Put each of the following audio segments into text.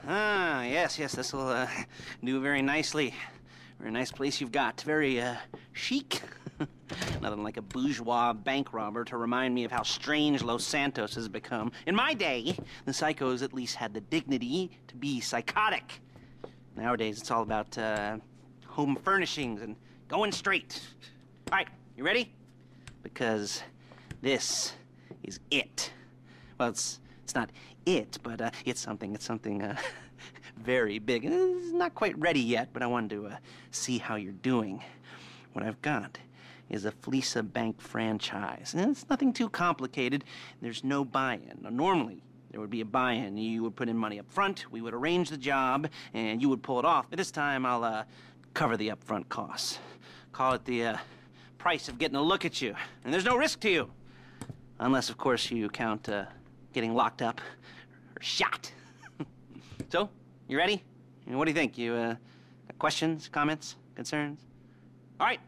Ah, yes, this will do very nicely. Very nice place you've got. Very chic. Nothing like a bourgeois bank robber to remind me of how strange Los Santos has become. In my day, the psychos at least had the dignity to be psychotic. Nowadays, it's all about home furnishings and going straight. All right, you ready? Because this is it. Well, it's not it, but it's something very big. It's not quite ready yet, but I wanted to see how you're doing. What I've got is a Fleeca bank franchise. And it's nothing too complicated. There's no buy-in. Now, normally, there would be a buy-in. You would put in money up front, we would arrange the job, and you would pull it off. But this time, I'll cover the upfront costs. Call it the price of getting a look at you. And there's no risk to you. Unless, of course, you count getting locked up or shot. So, you ready? What do you think? You got questions, comments, concerns? All right.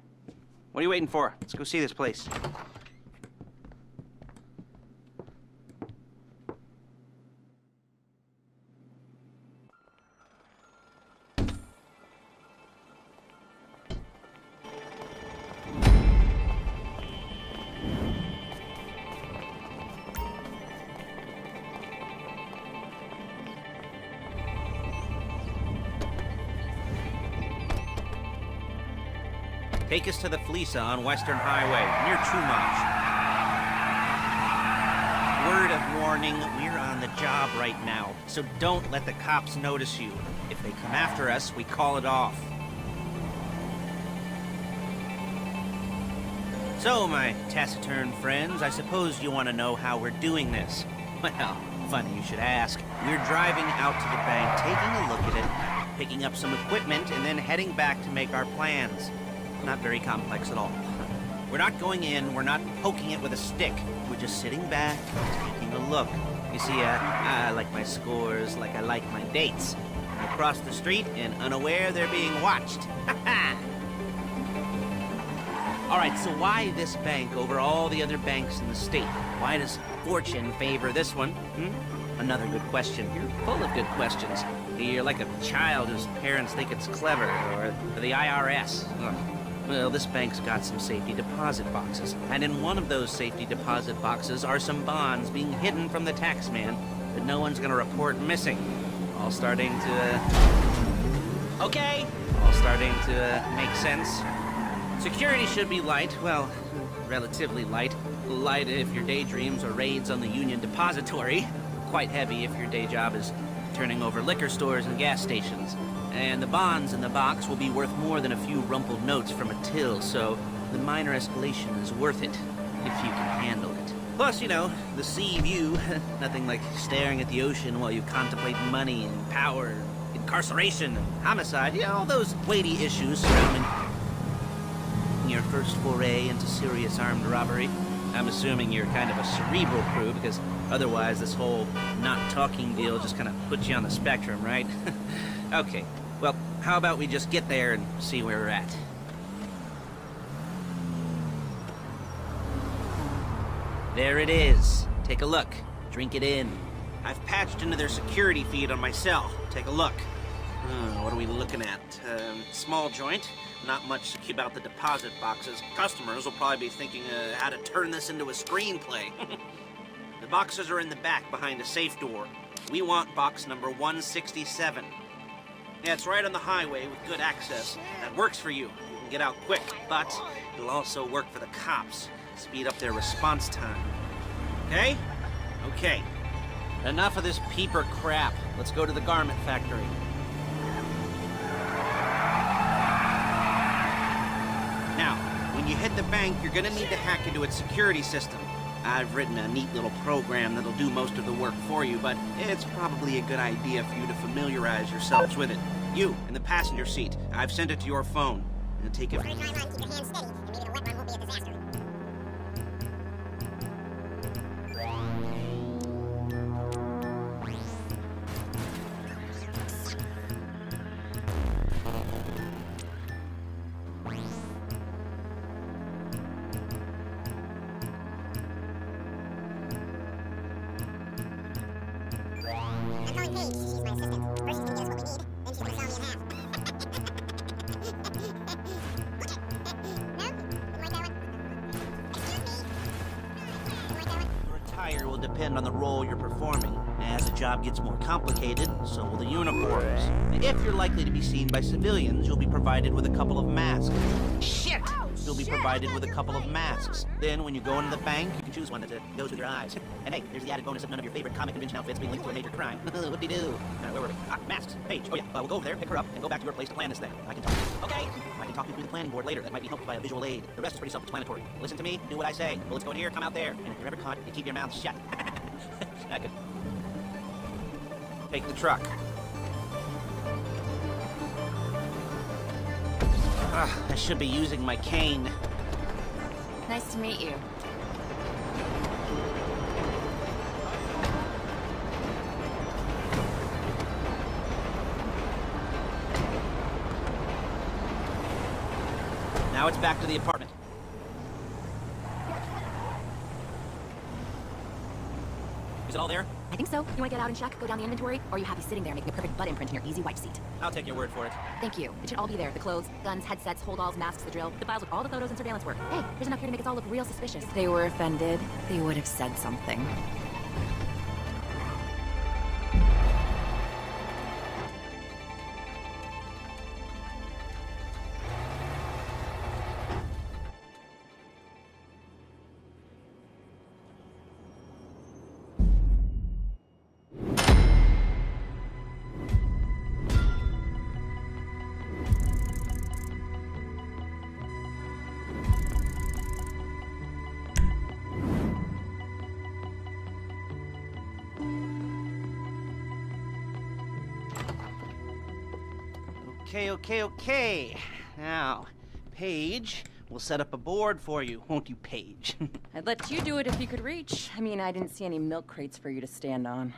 What are you waiting for? Let's go see this place. Take us to the Faleeca on Western Highway, near Chumash. Word of warning, we're on the job right now, so don't let the cops notice you. If they come after us, we call it off. So, my taciturn friends, I suppose you want to know how we're doing this. Well, funny you should ask. We're driving out to the bank, taking a look at it, picking up some equipment, and then heading back to make our plans. Not very complex at all. We're not going in, we're not poking it with a stick. We're just sitting back, taking a look. You see, I like my scores like I like my dates. Across the street and unaware they're being watched. All right, so why this bank over all the other banks in the state? Why does fortune favor this one? Another good question. You're full of good questions. You're like a child whose parents think it's clever, or the IRS. Ugh. Well, this bank's got some safety deposit boxes, and in one of those safety deposit boxes are some bonds being hidden from the tax man that no one's gonna report missing. All starting to, okay, all starting to make sense. Security should be light, well, relatively light. Light if your daydreams are raids on the Union Depository. Quite heavy if your day job is turning over liquor stores and gas stations. And the bonds in the box will be worth more than a few rumpled notes from a till, so the minor escalation is worth it, if you can handle it. Plus, you know, the sea view, nothing like staring at the ocean while you contemplate money and power, incarceration and homicide, you know, all those weighty issues surrounding your first foray into serious armed robbery. I'm assuming you're kind of a cerebral crew, because otherwise this whole not talking deal just kind of puts you on the spectrum, right? Okay, well, how about we just get there and see where we're at? There it is. Take a look. Drink it in. I've patched into their security feed on my cell. Take a look. What are we looking at? Small joint. Not much about the deposit boxes. Customers will probably be thinking how to turn this into a screenplay. The boxes are in the back behind a safe door. We want box number 167. Yeah, it's right on the highway with good access. That works for you. You can get out quick, but it'll also work for the cops. Speed up their response time. Okay? Okay. Enough of this peeper crap. Let's go to the garment factory. Now, when you hit the bank, you're gonna need to hack into its security system. I've written a neat little program that'll do most of the work for you, but it's probably a good idea for you to familiarize yourselves with it. You, in the passenger seat, I've sent it to your phone. It'll take a... Keep your hands steady, and maybe the wet run won't be a disaster. I'm calling Paige. She's my assistant. First, she's gonna get us what we need, then she's gonna saw me in half. No? Didn't like that one? Excuse me. Didn't like that one? Your attire will depend on the role you're performing. As the job gets more complicated, so will the uniforms. If you're likely to be seen by civilians, you'll be provided with a couple of masks. Shit! You'll be provided with a couple of masks. Then, when you go into the bank, you can choose one that goes with your eyes. And hey, there's the added bonus of none of your favorite comic convention outfits being linked to a major crime. Whoop-de-doo. Where were we? Masks. Paige. Oh yeah, we'll go over there, pick her up, and go back to your place to plan this thing. I can talk. Okay. I can talk you through the planning board later. That might be helped by a visual aid. The rest is pretty self-explanatory. Listen to me, do what I say. Bullets go in here, come out there. And if you're ever caught, you keep your mouth shut. I could take the truck. I should be using my cane. Nice to meet you. Now it's back to the apartment. Is it all there? I think so. You want to get out and check, go down the inventory, or are you happy sitting there making a perfect butt imprint in your easy wipe seat? I'll take your word for it. Thank you. It should all be there. The clothes, guns, headsets, holdalls, masks, the drill, the files with all the photos and surveillance work. Hey, there's enough here to make us all look real suspicious. If they were offended, they would have said something. Okay. Now, Paige, we'll set up a board for you, won't you, Paige? I'd let you do it if you could reach. I mean, I didn't see any milk crates for you to stand on.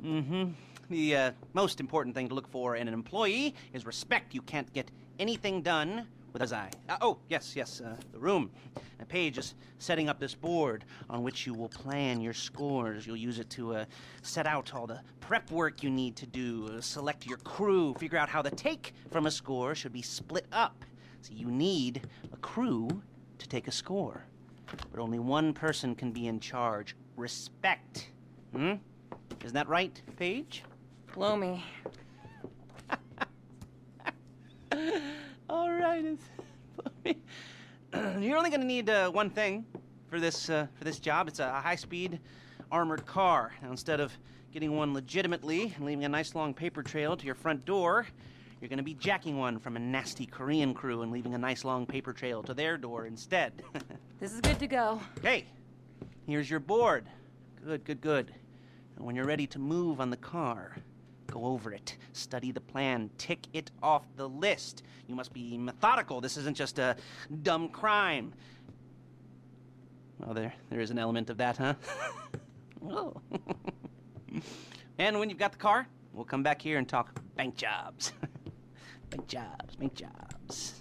The most important thing to look for in an employee is respect. You can't get anything done with his eye. Yes, the room. Paige is setting up this board on which you will plan your scores. You'll use it to set out all the prep work you need to do, select your crew, figure out how the take from a score should be split up. So you need a crew to take a score. But only one person can be in charge. Respect. Isn't that right, Paige? Blow me. All right. You're only going to need one thing for this job. It's a high-speed armored car. Now, instead of getting one legitimately and leaving a nice long paper trail to your front door, you're going to be jacking one from a nasty Korean crew and leaving a nice long paper trail to their door instead. This is good to go. Hey, here's your board. Good. And when you're ready to move on the car, go over it, study the plan, tick it off the list. You must be methodical. This isn't just a dumb crime. Well, there is an element of that, huh? Oh. And when you've got the car, we'll come back here and talk bank jobs. Bank jobs.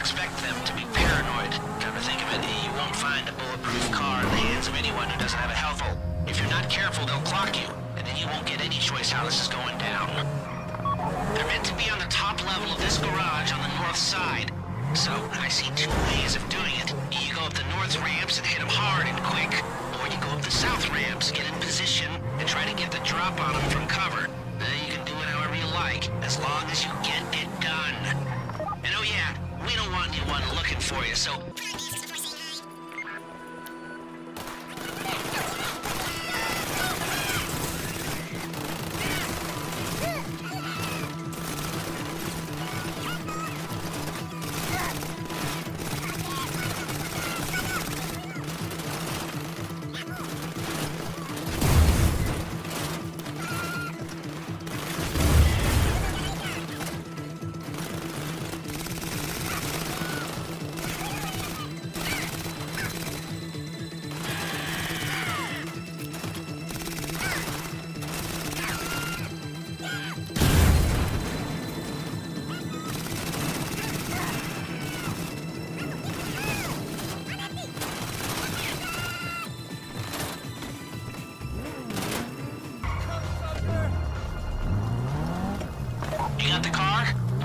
Expect them to be paranoid. Come to think of it, you won't find a bulletproof car in the hands of anyone who doesn't have a health hole. If you're not careful, they'll clock you, and then you won't get any choice how this is going down. They're meant to be on the top level of this garage on the north side. So, I see two ways of doing it. You go up the north ramps and hit them hard and quick, or you go up the south ramps, get in position, and try to get the drop on them from cover. You can do it however you like, as long as you get it done. And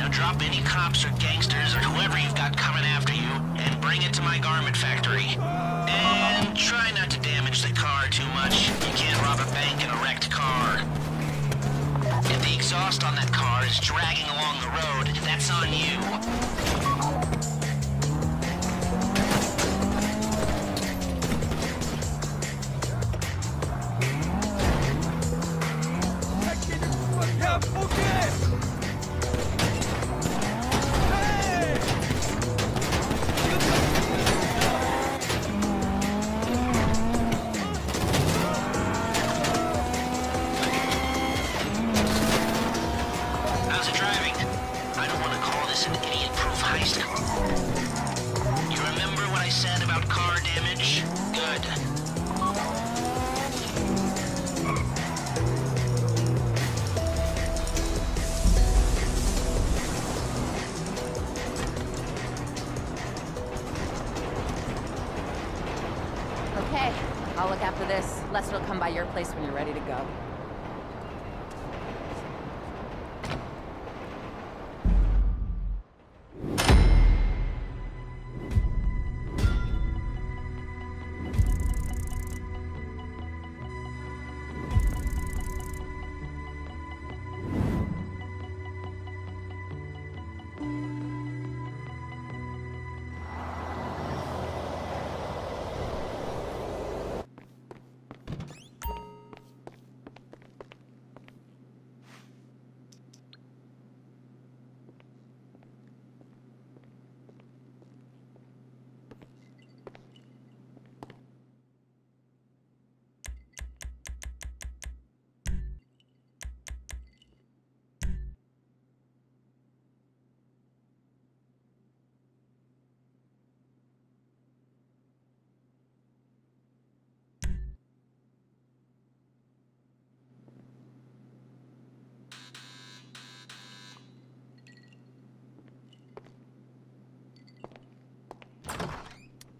Now drop any cops or gangsters or whoever you've got coming after you, and bring it to my garment factory. And try not to damage the car too much. You can't rob a bank in a wrecked car. If the exhaust on that car is dragging along the road, that's on you. How's it driving? I don't want to call this an idiot-proof heist. You remember what I said about car damage? Good. Okay, I'll look after this. Lester will come by your place when you're ready to go.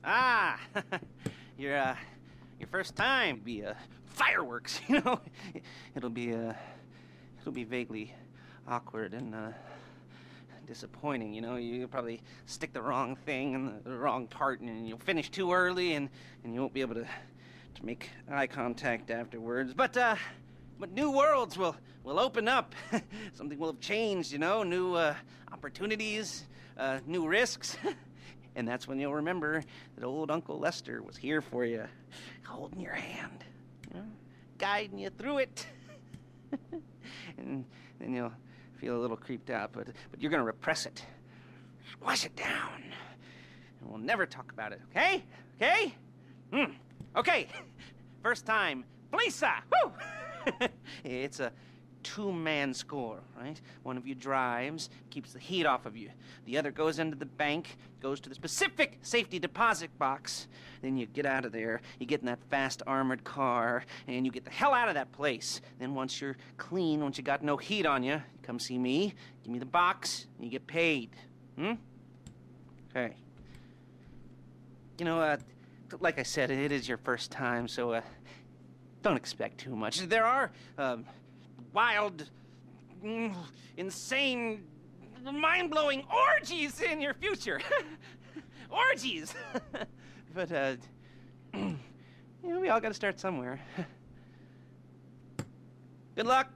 Ah, your first time be fireworks, you know. It'll be vaguely awkward and disappointing, you know. You'll probably stick the wrong thing in the wrong part, and you'll finish too early, and you won't be able to make eye contact afterwards. But new worlds will open up. Something will have changed, you know. New opportunities, new risks. And that's when you'll remember that old Uncle Lester was here for you, holding your hand, you know, guiding you through it. And then you'll feel a little creeped out, but you're gonna repress it, squash it down, and we'll never talk about it, okay? Okay? Okay. First time, fleeca! Woo! It's a two-man score, right? One of you drives, keeps the heat off of you. The other goes into the bank, goes to the specific safety deposit box. Then you get out of there, you get in that fast armored car, and you get the hell out of that place. Then once you're clean, once you got no heat on you, come see me, give me the box, and you get paid. Okay. You know, like I said, it is your first time, so don't expect too much. There are wild, insane, mind-blowing orgies in your future. Orgies! But, you know, we all gotta start somewhere. Good luck!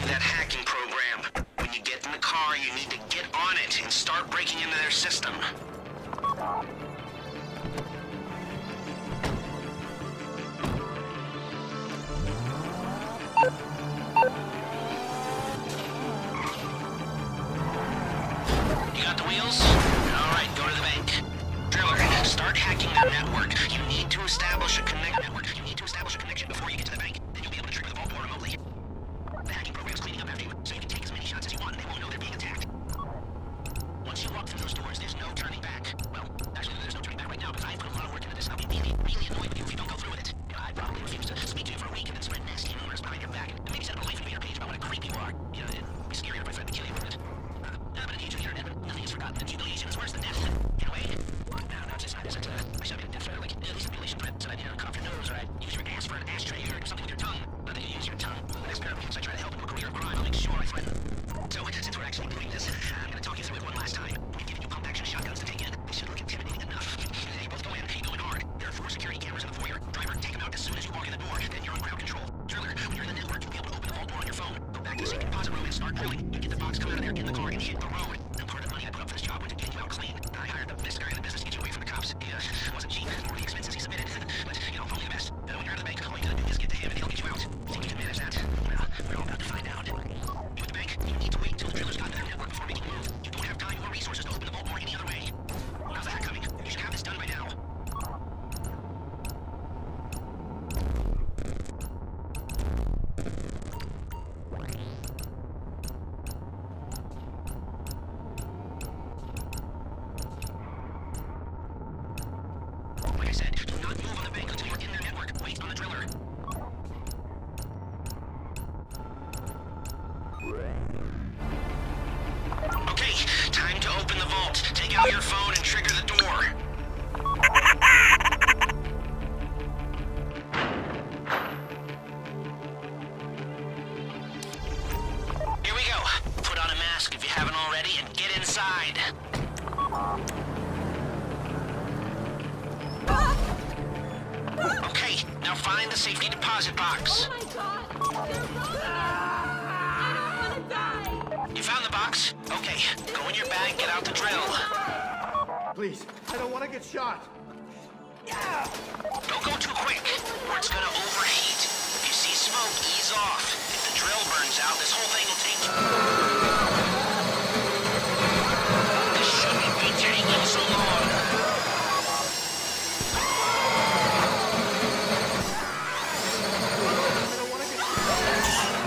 that hacking program. When you get in the car, you need to get on it and start breaking into their system. You got the wheels? All right, go to the bank. Driller, start hacking their network. You need to establish a connection before you get to the bank. Then you'll be able to trigger the vault door remotely. The hacking program's cleaning up after you, so you can take as many shots as you want and they won't know they're being attacked. Once you walk through those doors, there's no turning back. Well, actually, there's no turning back right now because I've put a lot of work into this and I'll be really, really annoyed with you if you don't go through with it. I'd probably refuse to speak to you for a week and then spread nasty rumors behind your back and maybe set up a life and page about what a creep you are. You know, it'd be scarier if I threatened to kill you for it. But in the age of the internet, nothing is forgotten and humiliation is worse than death. In a way. No, it's not. I shall be a death threat, like, at least a mutilation threat, so I'd cough your nose, or I'd use your ass for an ashtray, or do something with your tongue. Not that you use your tongue. The next pair of kids I try to help into a career of crime, I'll make sure I threaten. So, since we're actually doing this, I'm gonna talk you through it one last time. We've given you pump-action shotguns to take in. They should look intimidating enough. You both go in hard. There are 4 security cameras in the foyer. Driver, take them out as soon as you walk in the door. Then you're on crowd control. Driller, when you're in the network, you'll be able to open the vault door on your phone. Go back to the safe deposit room and start drilling. You get the box, come out of there, get in the car, and hit the road. Now, part of the money I put up for this job went to getting you out clean. I hired the best guy in the business to get you away from the cops. He wasn't cheap, nor the expenses he submitted. But, only the best. When you're out of the bank, all you gotta do is get to him and he'll get you out. You think you can manage that? Well, we're all about to find out. You at the bank, you need to wait until the driller's got to their network before making a move. You don't have time or resources to open the vault door any other way. How's the hack coming? You should have this done by now. Like I said, do not move on the bank until you're in their network. Wait on the driller. Okay, time to open the vault. Take out your phone and trigger the door. Here we go. Put on a mask if you haven't already and get inside. Okay, now find the safety deposit box. Oh my god! They're rolling it! I don't want to die! You found the box? Okay, go in your bag, get out the drill. Please, I don't want to get shot. Don't go too quick, or it's gonna overheat. If you see smoke, ease off. If the drill burns out, this whole thing will take... This shouldn't be taking so long. I don't want to get shot.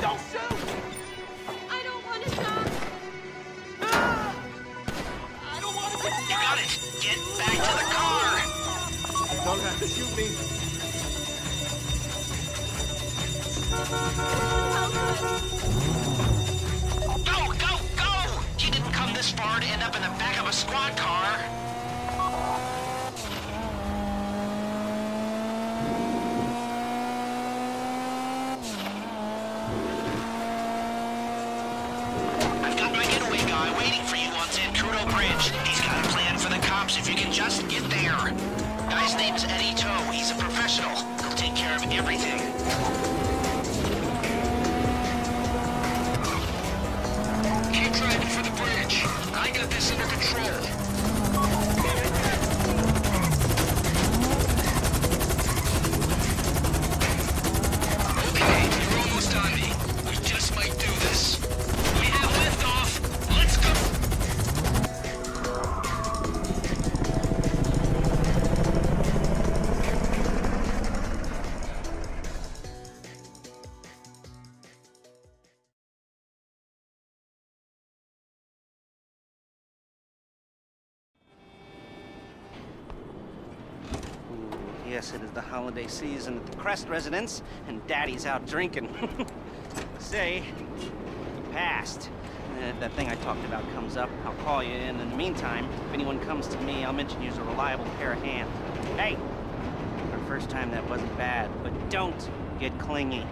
Don't shoot! I don't want to die! I don't want to get You shot. got it. Get back to the car. You don't have to shoot me. Go, go, go! You didn't come this far to end up in the back of a squad car. I've got my getaway guy waiting for you on San Cudo Bridge. He's got a plan for the cops if you can just get there. Guy's name's Eddie Toe. He's a professional. He'll take care of everything. Keep driving for the bridge. I got this under control. Okay, you're almost on me. We just might do this. We have liftoff. Let's go. Yes, it is the holiday season at the Crest residence, and Daddy's out drinking. Say, the past. If that thing I talked about comes up, I'll call you in. In the meantime, if anyone comes to me, I'll mention you as a reliable pair of hands. Hey, our first time that wasn't bad, but don't get clingy.